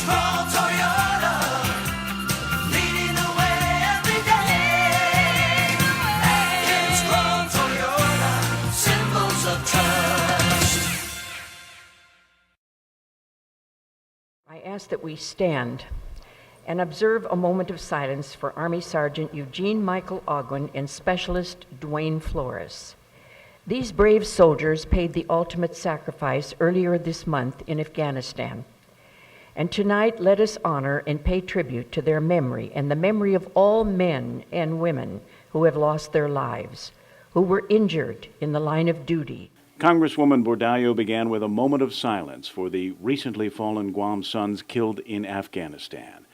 Strong Toyota, leading the way every day. And strong Toyota, symbols of trust. I ask that we stand and observe a moment of silence for Army Sergeant Eugene Michael Ogwin and Specialist Dwayne Flores. These brave soldiers paid the ultimate sacrifice earlier this month in Afghanistan. And tonight, let us honor and pay tribute to their memory and the memory of all men and women who have lost their lives, who were injured in the line of duty. Congresswoman Bordallo began with a moment of silence for the recently fallen Guam sons killed in Afghanistan.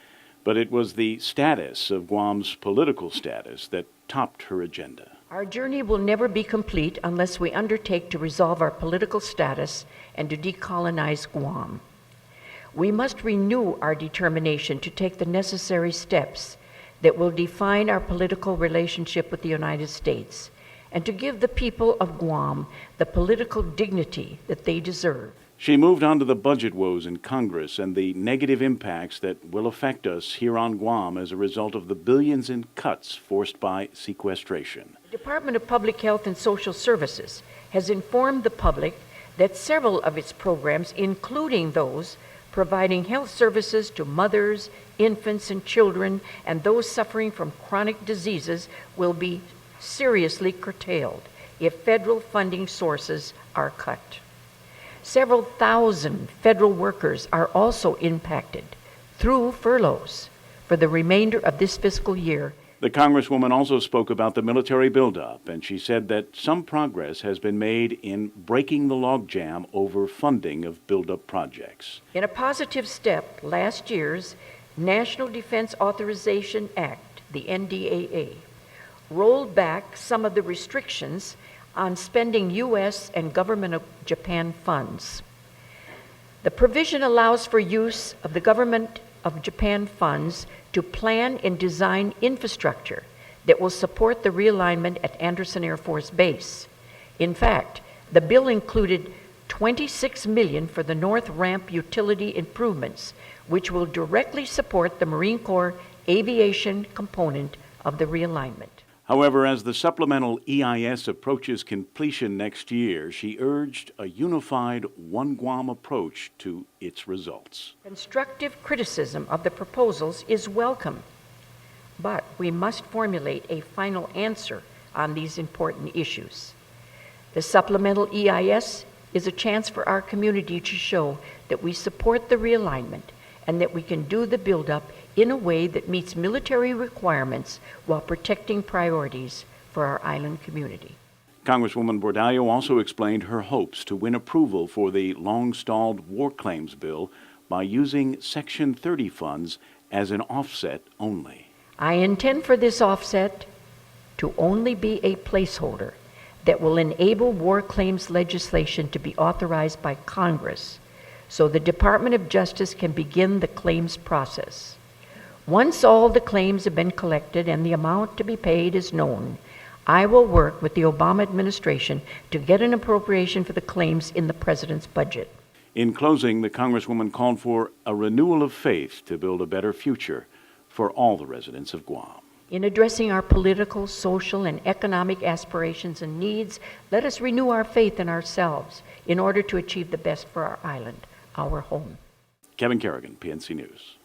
But it was the status of Guam's political status that topped her agenda. Our journey will never be complete unless we undertake to resolve our political status and to decolonize Guam. We must renew our determination to take the necessary steps that will define our political relationship with the United States and to give the people of Guam the political dignity that they deserve. She moved on to the budget woes in Congress and the negative impacts that will affect us here on Guam as a result of the billions in cuts forced by sequestration. The Department of Public Health and Social Services has informed the public that several of its programs, including those providing health services to mothers, infants, and children, and those suffering from chronic diseases, will be seriously curtailed if federal funding sources are cut. Several thousand federal workers are also impacted through furloughs for the remainder of this fiscal year. The Congresswoman also spoke about the military buildup, and she said that some progress has been made in breaking the logjam over funding of buildup projects. In a positive step, last year's National Defense Authorization Act, the NDAA, rolled back some of the restrictions on spending U.S. and Government of Japan funds. The provision allows for use of the Government of Japan funds to plan and design infrastructure that will support the realignment at Andersen Air Force Base. In fact, the bill included $26 million for the North Ramp utility improvements, which will directly support the Marine Corps aviation component of the realignment. However, as the supplemental EIS approaches completion next year, she urged a unified One Guam approach to its results. Constructive criticism of the proposals is welcome, but we must formulate a final answer on these important issues. The supplemental EIS is a chance for our community to show that we support the realignment and that we can do the buildup in a way that meets military requirements while protecting priorities for our island community. Congresswoman Bordallo also explained her hopes to win approval for the long-stalled war claims bill by using Section 30 funds as an offset only. I intend for this offset to only be a placeholder that will enable war claims legislation to be authorized by Congress so the Department of Justice can begin the claims process. Once all the claims have been collected and the amount to be paid is known, I will work with the Obama administration to get an appropriation for the claims in the President's budget. In closing, the Congresswoman called for a renewal of faith to build a better future for all the residents of Guam. In addressing our political, social, and economic aspirations and needs, let us renew our faith in ourselves in order to achieve the best for our island, our home. Kevin Kerrigan, PNC News.